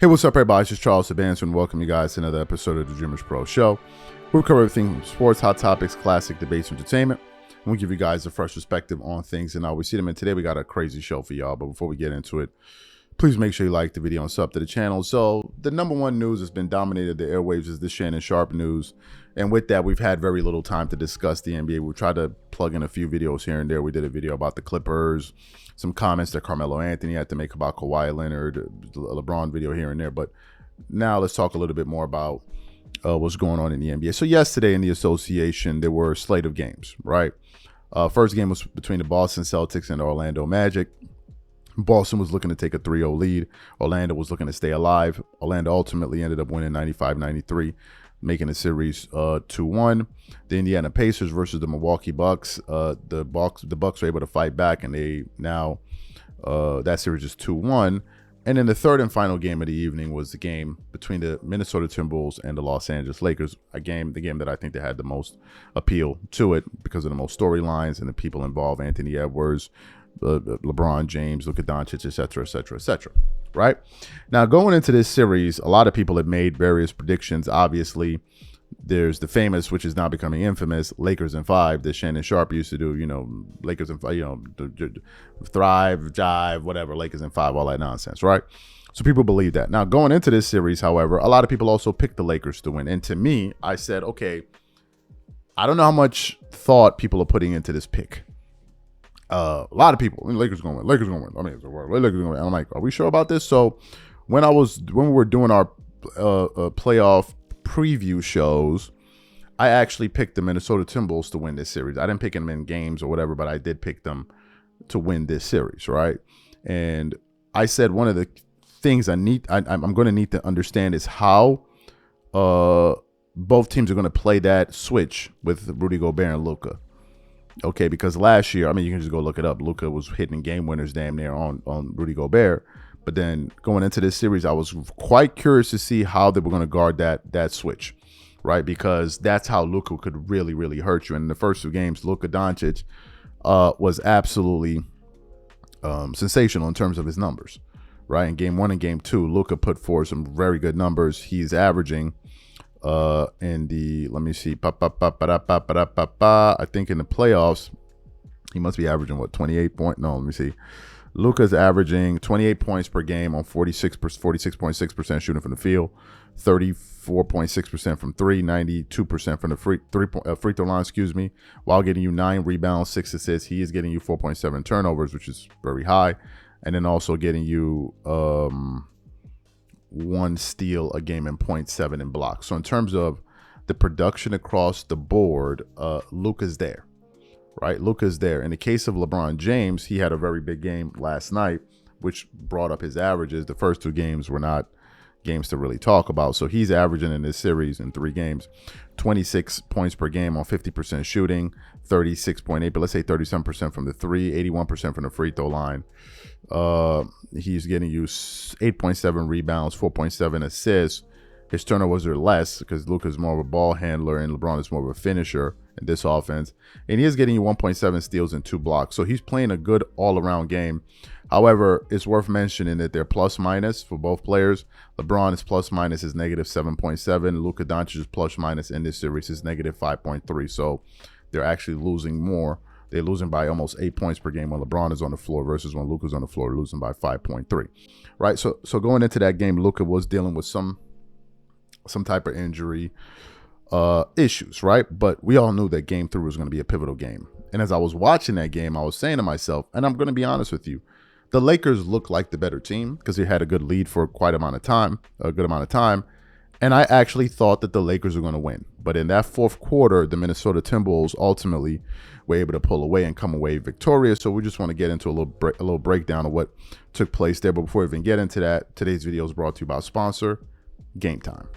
Hey, what's up, everybody? It's just Charles Sabanson, and welcome you guys to another episode of the Dreamers Pro Show. We cover everything from sports, hot topics, classic debates, entertainment. And we give you guys a fresh perspective on things and how we see them. And today we got a crazy show for y'all. But before we get into it, please make sure you like the video and sub to the channel. So the number one news that's been dominated the airwaves is the Shannon Sharpe news. And with that, we've had very little time to discuss the NBA. We've tried to plug in a few videos here and there. We did a video about the Clippers, some comments that Carmelo Anthony had to make about Kawhi Leonard, a LeBron video here and there. But now let's talk a little bit more about what's going on in the NBA. So yesterday in the association, there were a slate of games, right? First game was between the Boston Celtics and the Orlando Magic. Boston was looking to take a 3-0 lead. Orlando was looking to stay alive. Orlando ultimately ended up winning 95-93, making the series 2-1. The Indiana Pacers versus the Milwaukee Bucks. The Bucks were able to fight back, and they now that series is 2-1. And then the third and final game of the evening was the game between the Minnesota Timberwolves and the Los Angeles Lakers. The game that I think that had the most appeal to it because of the most storylines and the people involved: Anthony Edwards, LeBron James, Luka Doncic, etc., etc., etc. Right now, going into this series, a lot of people have made various predictions. Obviously, there's the famous, which is now becoming infamous, Lakers in 5 that Shannon Sharpe used to do. You know, Lakers in 5, thrive, jive, whatever, Lakers in 5, all that nonsense, right? So people believe that. Now, going into this series, however, a lot of people also picked the Lakers to win. And to me, I said, okay, I don't know how much thought people are putting into this pick. A lot of people, Lakers going to win. Lakers going to win. I mean, Lakers going to win. I'm like, are we sure about this? So when we were doing our playoff preview shows, I actually picked the Minnesota Timberwolves to win this series. I didn't pick them in games or whatever, but I did pick them to win this series, right? And I said one of the things I'm going to need to understand is how both teams are going to play that switch with Rudy Gobert and Luka. Okay, because last year, I mean, you can just go look it up. Luka was hitting game winners damn near on Rudy Gobert. But then going into this series, I was quite curious to see how they were going to guard that switch, right? Because that's how Luka could really, really hurt you. And in the first two games, Luka Doncic was absolutely sensational in terms of his numbers, right? In game 1 and game 2, Luka put forth some very good numbers. He's averaging in the, let me see, I think in the playoffs, he must be averaging what, 28 point? No, let me see. Luka's averaging 28 points per game on 46.6% shooting from the field, 34.6% from 3, 92% from the free throw line, while getting you 9 rebounds, 6 assists. He is getting you 4.7 turnovers, which is very high, and then also getting you 1 steal a game and 0.7 in blocks. So in terms of the production across the board, Luka's there. Right, Luka's there. In the case of LeBron James, he had a very big game last night, which brought up his averages. The first 2 games were not games to really talk about. So he's averaging in this series in 3 games, 26 points per game on 50% shooting, 36.8, but let's say 37% from the 3, 81% from the free throw line. He's getting you 8.7 rebounds, 4.7 assists. His turnovers are less because Luka's more of a ball handler and LeBron is more of a finisher in this offense. And he is getting you 1.7 steals and 2 blocks. So he's playing a good all-around game. However, it's worth mentioning that they're plus-minus for both players. LeBron is plus-minus is negative 7.7. Luka Doncic is plus-minus in this series is negative 5.3. So they're actually losing more. They're losing by almost 8 points per game when LeBron is on the floor versus when Luka's on the floor, losing by 5.3. Right? So going into that game, Luka was dealing with some type of injury issues, right? But we all knew that game 3 was going to be a pivotal game. And as I was watching that game, I was saying to myself, and I'm going to be honest with you, the Lakers looked like the better team because they had a good lead for a good amount of time. And I actually thought that the Lakers were going to win. But in that fourth quarter, the Minnesota Timberwolves ultimately were able to pull away and come away victorious. So we just want to get into a little breakdown of what took place there. But before we even get into that, today's video is brought to you by our sponsor, Game Time.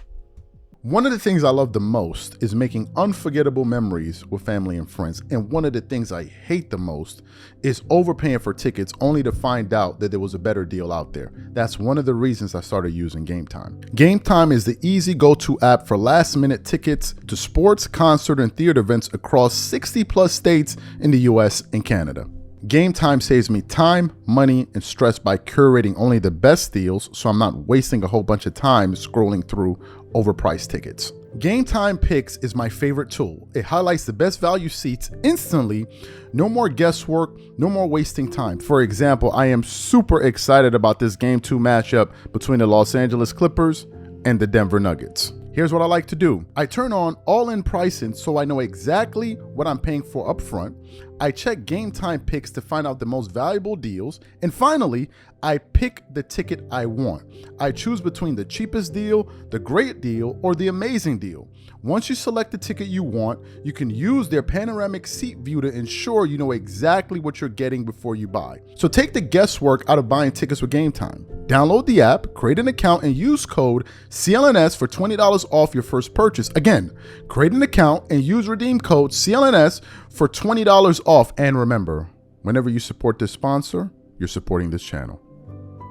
One of the things I love the most is making unforgettable memories with family and friends. And one of the things I hate the most is overpaying for tickets only to find out that there was a better deal out there. That's one of the reasons I started using Game Time. Game Time is the easy go-to app for last-minute tickets to sports, concert, and theater events across 60 plus states in the US and Canada. Game Time saves me time, money, and stress by curating only the best deals, so I'm not wasting a whole bunch of time scrolling through overpriced tickets. Game Time Picks is my favorite tool. It highlights the best value seats instantly. No more guesswork, no more wasting time. For example, I am super excited about this Game 2 matchup between the Los Angeles Clippers and the Denver Nuggets. Here's what I like to do. I turn on all-in pricing so I know exactly what I'm paying for upfront. I check Game Time Picks to find out the most valuable deals. And finally, I pick the ticket I want. I choose between the cheapest deal, the great deal, or the amazing deal. Once you select the ticket you want, you can use their panoramic seat view to ensure you know exactly what you're getting before you buy. So take the guesswork out of buying tickets with Game Time. Download the app, create an account, and use code CLNS for $20 off your first purchase. Again, create an account and use redeem code CLNS for $20 off. And remember, whenever you support this sponsor, you're supporting this channel.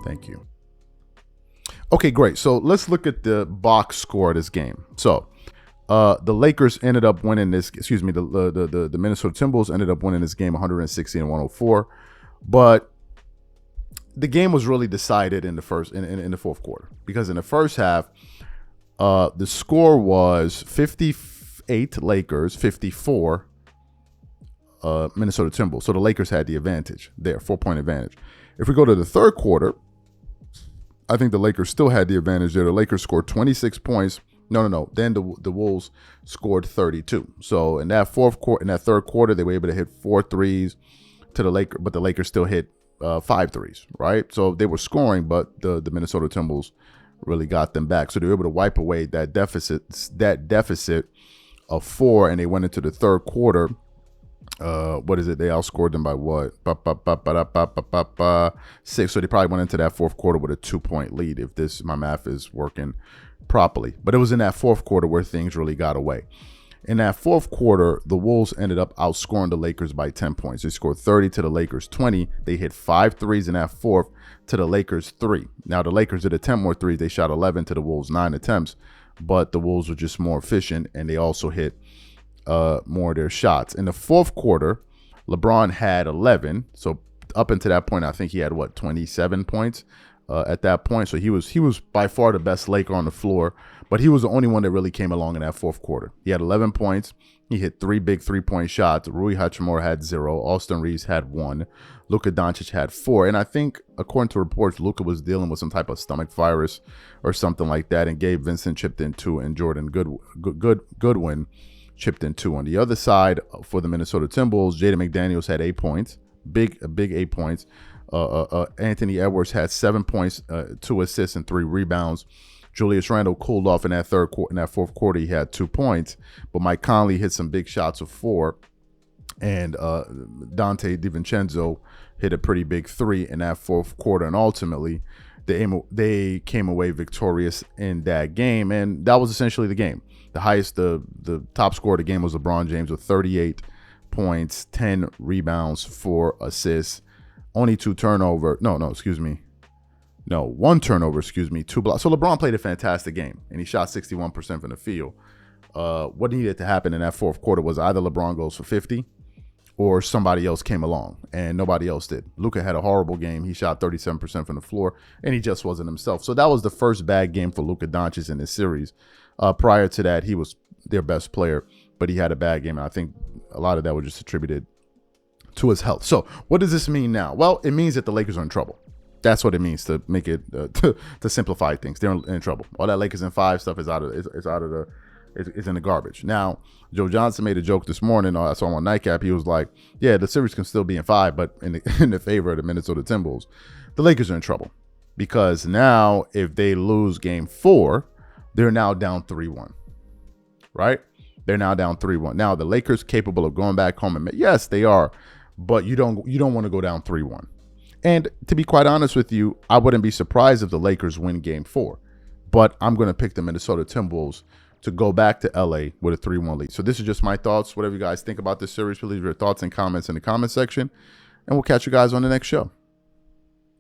Thank you. Okay, great. So let's look at the box score of this game. So the Lakers ended up winning this, the Minnesota Timberwolves ended up winning this game 160-104. But the game was really decided in the fourth quarter, because in the first half, the score was 58 Lakers, 54 Minnesota Timberwolves. So the Lakers had the advantage there, 4-point advantage. If we go to the third quarter, I think the Lakers still had the advantage there. The Lakers scored 26 points. No. Then the Wolves scored 32. So in that third quarter, they were able to hit 4 threes to the Lakers, but the Lakers still hit 5 threes, right? So they were scoring, but the Minnesota Timberwolves really got them back. So they were able to wipe away that deficit of 4, and they went into the third quarter. What is it? They outscored them by what? 6. So they probably went into that fourth quarter with a 2-point lead, if my math is working properly. But it was in that fourth quarter where things really got away. In that fourth quarter, the Wolves ended up outscoring the Lakers by 10 points. They scored 30 to the Lakers 20. They hit 5 threes in that fourth to the Lakers 3. Now, the Lakers did attempt more threes. They shot 11 to the Wolves 9 attempts, but the Wolves were just more efficient, and they also hit more of their shots. In the fourth quarter, LeBron had 11. So up until that point, I think he had 27 points at that point. So he was by far the best Laker on the floor, but he was the only one that really came along in that fourth quarter. He had 11 points. He hit 3 big 3-point shots. Rui Hachimura had 0. Austin Reeves had 1. Luka Doncic had 4. And I think, according to reports, Luka was dealing with some type of stomach virus or something like that. And Gabe Vincent chipped in 2, and Jordan Goodwin chipped in 2. On the other side, for the Minnesota Timberwolves, Jaden McDaniels had 8 points, big 8 points. Anthony Edwards had 7 points, 2 assists, and 3 rebounds. Julius Randle cooled off in that fourth quarter. He had 2 points, but Mike Conley hit some big shots of 4, and Dante DiVincenzo hit a pretty big 3 in that fourth quarter. And ultimately, they came away victorious in that game, and that was essentially the game. The top scorer of the game was LeBron James with 38 points, 10 rebounds, 4 assists, only 1 turnover, 2 blocks. So LeBron played a fantastic game, and he shot 61% from the field. What needed to happen in that fourth quarter was either LeBron goes for 50 or somebody else came along, and nobody else did. Luka had a horrible game. He shot 37% from the floor, and he just wasn't himself. So that was the first bad game for Luka Doncic in this series. Prior to that, he was their best player, but he had a bad game, and I think a lot of that was just attributed to his health. So what does this mean now? Well, it means that the Lakers are in trouble. That's what it means, to make it to simplify things. They're in trouble. All that Lakers in 5 stuff is is in the garbage. Now, Joe Johnson made a joke this morning. I saw him on Nightcap. He was like, "Yeah, the series can still be in 5, but in the favor of the Minnesota Timberwolves, the Lakers are in trouble, because now if they lose Game 4, they're now down 3-1, right? They're now down 3-1. Now the Lakers capable of going back home, and yes, they are, but you don't want to go down 3-1. And to be quite honest with you, I wouldn't be surprised if the Lakers win Game 4, but I'm going to pick the Minnesota Timberwolves to go back to LA with a 3-1 lead. So this is just my thoughts. Whatever you guys think about this series, please leave your thoughts and comments in the comment section, and we'll catch you guys on the next show.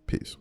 Peace.